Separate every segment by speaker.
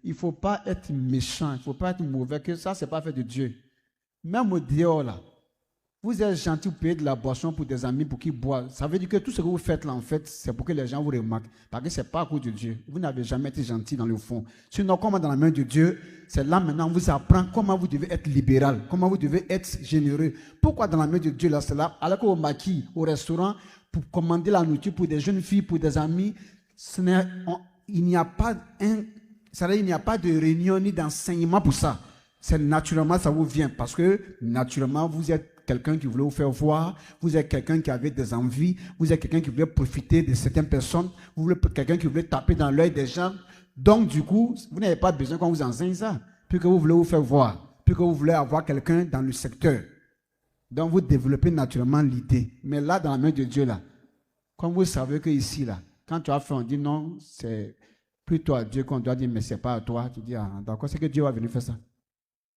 Speaker 1: il ne faut pas être méchant, il ne faut pas être mauvais, que ça, ce n'est pas fait de Dieu. Même au dehors, là, vous êtes gentil, vous payez de la boisson pour des amis pour qu'ils boivent. Ça veut dire que tout ce que vous faites là, en fait, c'est pour que les gens vous remarquent. Parce que ce n'est pas à cause de Dieu. Vous n'avez jamais été gentil dans le fond. Sinon, comment dans la main de Dieu, c'est là maintenant, on vous apprend comment vous devez être libéral, comment vous devez être généreux. Pourquoi dans la main de Dieu, là, c'est là, alors qu'au maquis, au restaurant, pour commander la nourriture pour des jeunes filles, pour des amis, il n'y a pas de réunion ni d'enseignement pour ça. C'est naturellement, ça vous vient. Parce que, naturellement, vous êtes quelqu'un qui voulait vous faire voir, vous êtes quelqu'un qui avait des envies, vous êtes quelqu'un qui voulait profiter de certaines personnes, vous êtes quelqu'un qui voulait taper dans l'œil des gens. Donc, du coup, vous n'avez pas besoin qu'on vous enseigne ça, puisque vous voulez vous faire voir, puisque vous voulez avoir quelqu'un dans le secteur. Donc, vous développez naturellement l'idée. Mais là, dans la main de Dieu, là, comme vous savez qu'ici, là, quand tu as fait, on dit non, c'est plutôt à Dieu qu'on doit dire, mais ce n'est pas à toi. Tu dis, ah, d'accord, c'est que Dieu va venir faire ça.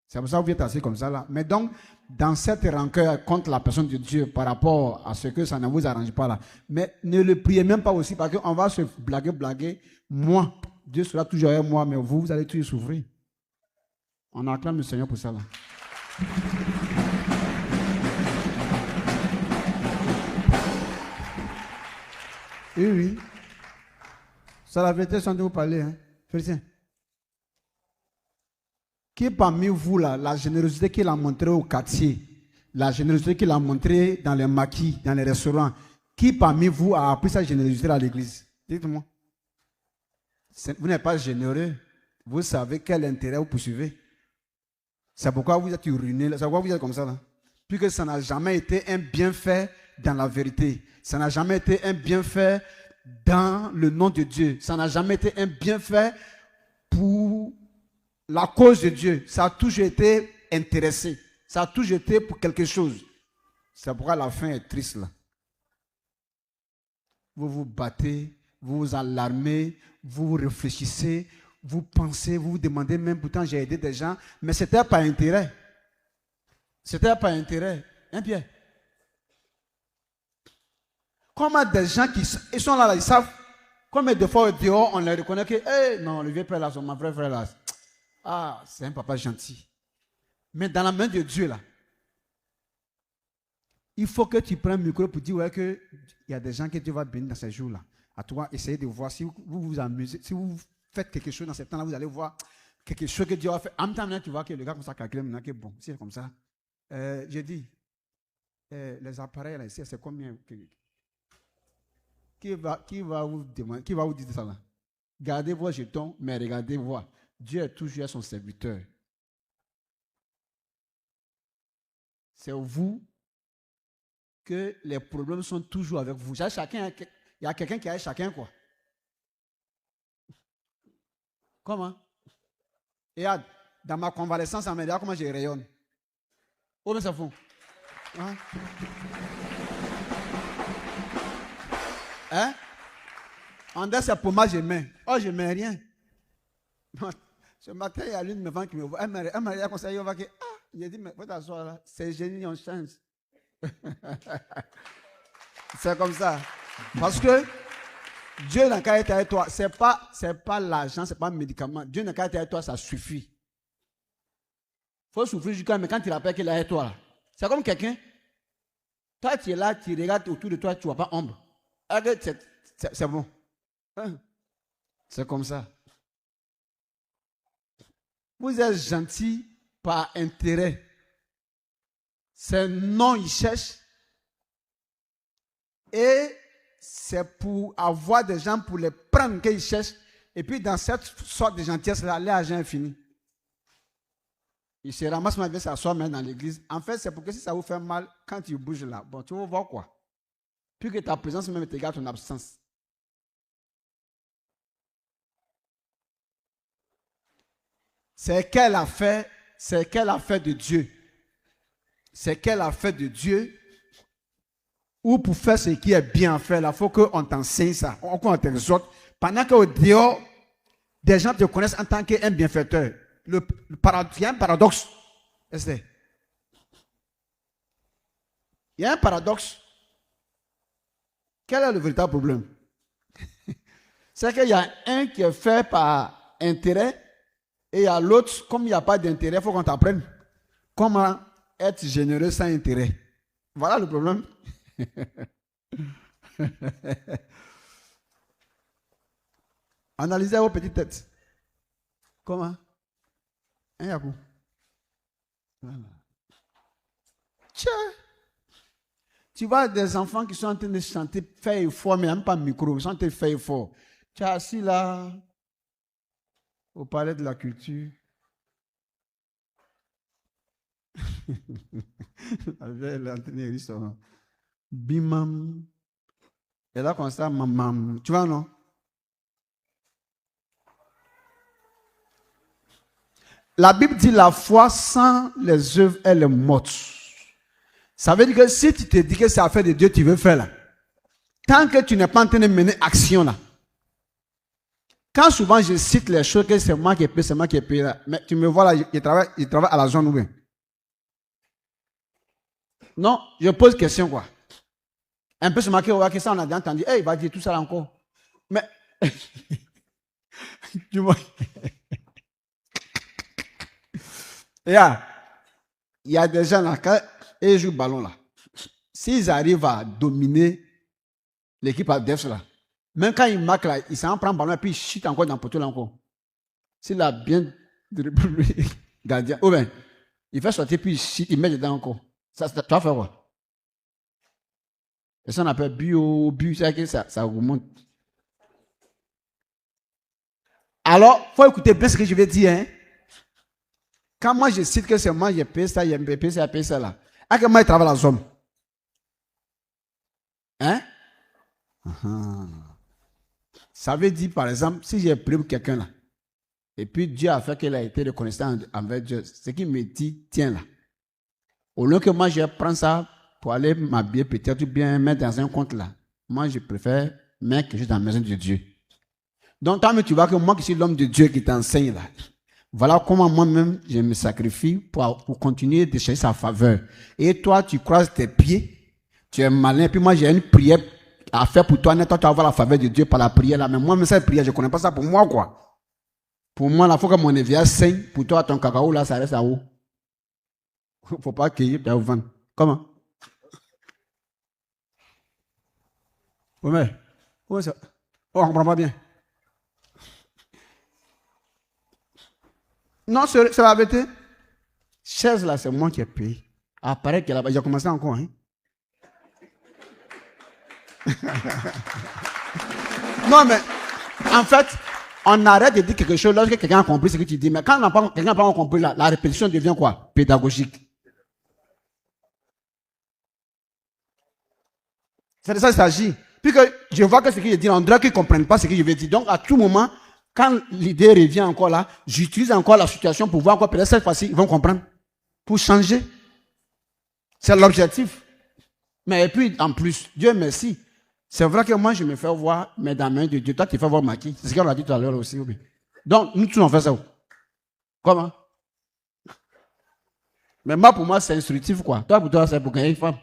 Speaker 1: C'est pour ça que vous êtes assis comme ça là. Mais donc, dans cette rancœur contre la personne de Dieu par rapport à ce que ça ne vous arrange pas là, mais ne le priez même pas aussi parce qu'on va se blaguer. Moi, Dieu sera toujours avec moi, mais vous allez toujours souffrir. On acclame le Seigneur pour ça là. Oui. C'est la vérité sans vous parler. Hein. Félicien. Qui parmi vous, là, la générosité qu'il a montrée au quartier, la générosité qu'il a montrée dans les maquis, dans les restaurants, qui parmi vous a appris sa générosité à l'église? Dites-moi. Vous n'êtes pas généreux. Vous savez quel intérêt vous poursuivez. C'est pourquoi vous êtes ruiné. C'est pourquoi vous êtes comme ça. Là. Puisque ça n'a jamais été un bienfait dans la vérité. Ça n'a jamais été un bienfait dans le nom de Dieu. Ça n'a jamais été un bienfait pour la cause de Dieu. Ça a toujours été intéressé. Ça a toujours été pour quelque chose. C'est pourquoi la fin est triste là. Vous vous battez, vous vous alarmez, vous réfléchissez, vous pensez, vous vous demandez même, pourtant j'ai aidé des gens, mais c'était par intérêt. C'était par intérêt. Hein, Pierre? Comment des gens qui ils sont là, ils savent, combien de fois dehors on les reconnaît que, hey, non, le vieux père là, mon vrai frère là, ah, c'est un papa gentil. Mais dans la main de Dieu là, il faut que tu prennes un micro pour dire ouais, qu'il y a des gens que Dieu va bénir dans ces jours-là. À toi, essayez de voir si vous vous amusez, si vous faites quelque chose dans ce temps-là, vous allez voir quelque chose que Dieu va faire. En même temps, tu vois que le gars comme ça calcule maintenant que bon, c'est comme ça. J'ai dit, les appareils là ici, c'est combien? Qui va vous demander, qui va vous dire ça là? Gardez vos jetons, mais regardez voir. Dieu est toujours son serviteur. C'est vous que les problèmes sont toujours avec vous. Il y a quelqu'un qui a chacun quoi. Comment? Et dans ma convalescence, ça me dit comment je rayonne. Oh mais ça fout. Hein? En dessous, c'est pour moi, je mets. Oh, je mets rien. Ce matin, il y a l'une de mes femmes qui me voit. Elle m'a conseillé, on va que, j'ai dit, mais faut t'asseoir là. C'est génie, on change. C'est comme ça. Parce que Dieu n'a qu'à être avec toi. C'est pas l'argent, c'est pas le médicament. Dieu n'a qu'à être avec toi, ça suffit. Il faut souffrir jusqu'à, mais quand tu rappelles qu'il est avec toi, là, c'est comme quelqu'un. Toi, tu es là, tu regardes autour de toi, tu ne vois pas ombre. C'est bon. C'est comme ça. Vous êtes gentil par intérêt. C'est non, il cherche. Et c'est pour avoir des gens pour les prendre qu'ils cherchent. Et puis dans cette sorte de gentillesse-là, l'argent est fini. Il se ramasse ma vie, s'assoit même dans l'église. En fait, c'est pour que si ça vous fait mal, quand tu bouges là, bon, tu vas voir quoi? Puis que ta présence même t'égale ton absence. C'est quelle affaire de Dieu. C'est quelle affaire de Dieu. Ou pour faire ce qui est bien fait, il faut qu'on t'enseigne ça, qu'on t'exhorte. Pendant qu'au dehors, des gens te connaissent en tant qu'un bienfaiteur. Il y a un paradoxe. Il y a un paradoxe. Quel est le véritable problème? C'est qu'il y a un qui est fait par intérêt Et à l'autre, comme il n'y a pas d'intérêt, il faut qu'on t'apprenne comment être généreux sans intérêt. Voilà le problème. Analysez vos petites têtes. Comment? Un yakou. Voilà. Tiens. Tu vois des enfants qui sont en train de chanter, faire effort, mais même pas micro, ils sont en train de faire effort. Tu es assis là, au palais de la culture. Avec l'antenne, bimam. Et là, comme ça, mamam. Tu vois, non? La Bible dit la foi sans les œuvres, elle est morte. Ça veut dire que si tu te dis que c'est affaire de Dieu, tu veux faire là. Tant que tu n'es pas en train de mener action là. Quand souvent je cite les choses que c'est moi qui ai payé, c'est moi qui ai payé là. Mais tu me vois là, il travaille à la zone ou bien. Non, je pose question quoi. Un peu ce marqué, que ça on a déjà entendu. Hey, il va dire tout ça là encore. Mais, tu vois. Il y a des gens là, quand ils jouent le ballon là, s'ils arrivent à dominer l'équipe adverse là, même quand ils marquent là, ils s'en prennent le ballon et puis ils chutent encore dans le poteau là encore. S'il a bien dribblé le gardien, ou bien, il fait sortir puis il chute, il met dedans encore. Ça, tu vas faire quoi? Et ça on appelle but, c'est que ça remonte. Alors, il faut écouter bien ce que je vais dire, hein. Quand moi je cite que c'est moi, j'ai payé ça, j'ai payé ça, j'ai payé ça là. À quel moment il travaille la zone? Hein? Ça veut dire, par exemple, si j'ai prié pour quelqu'un là, et puis Dieu a fait qu'il a été reconnaissant envers Dieu, ce qui me dit, tiens là. Au lieu que moi je prends ça pour aller m'habiller, peut-être bien mettre dans un compte là, moi je préfère mettre quelque chose dans la maison de Dieu. Donc, tant que tu vois que moi qui suis l'homme de Dieu qui t'enseigne là, voilà comment moi-même je me sacrifie pour continuer de chercher sa faveur. Et toi, tu croises tes pieds, tu es malin, puis moi j'ai une prière à faire pour toi, toi tu vas avoir la faveur de Diu par la prière là, mais moi, cette prière, je ne connais pas ça pour moi quoi. Pour moi, il faut que mon évier saigne, pour toi, ton cacao là, ça reste à haut. Il ne faut pas cueillir, tu vas vendre. Comment? Oui, mais, comment ça? Oh, on ne comprend pas bien. Non, c'est la vérité. Chaise là, c'est moi qui ai payé. Apparaît que là-bas, j'ai commencé encore. Hein? Non, mais en fait, on arrête de dire quelque chose lorsque quelqu'un a compris ce que tu dis. Mais quand quelqu'un n'a pas compris, la répétition devient quoi? Pédagogique. C'est de ça qu'il s'agit. Puis que je vois que ce que je dis, on dirait qu'ils ne comprennent pas ce que je vais dire. Donc, à tout moment, quand l'idée revient encore là, j'utilise encore la situation pour voir quoi. Peut-être cette fois-ci, ils vont comprendre. Pour changer. C'est l'objectif. Mais et puis, en plus, Dieu merci. C'est vrai que moi, je me fais voir, mais dans la main de Dieu. Toi, tu fais voir Maki. C'est ce qu'on a dit tout à l'heure aussi. Donc, nous tous, on fait ça. Comment? Mais moi, pour moi, c'est instructif, quoi. Toi, pour toi, c'est pour gagner une femme.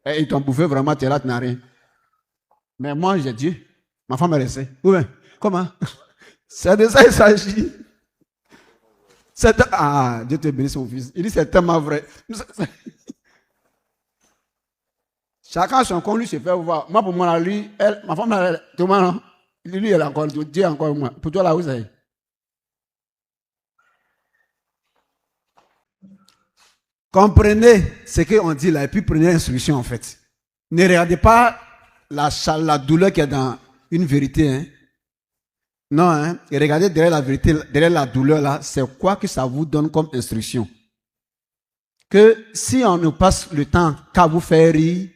Speaker 1: Et ils t'ont bouffé vraiment, tu es là, tu n'as rien. Mais moi, j'ai Dieu. Ma femme est restée. Oui, comment? C'est de ça qu'il s'agit. Ah, Dieu te bénisse, mon fils. Il dit c'est tellement vrai. Chacun son compte, lui, se fait voir. Moi, pour moi, là, lui, elle, ma femme, là, tout le monde, lui, elle a encore, Dieu encore moi. Pour toi, là, où c'est? Comprenez ce qu'on dit là, et puis prenez l'instruction, en fait. Ne regardez pas la douleur qu'il y a dans une vérité, hein. Non, hein. Et regardez derrière la vérité, derrière la douleur, là, c'est quoi que ça vous donne comme instruction. Que si on ne passe le temps qu'à vous faire rire,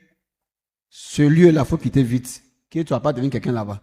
Speaker 1: ce lieu-là, il faut quitter vite. Que tu ne vas pas devenir quelqu'un là-bas.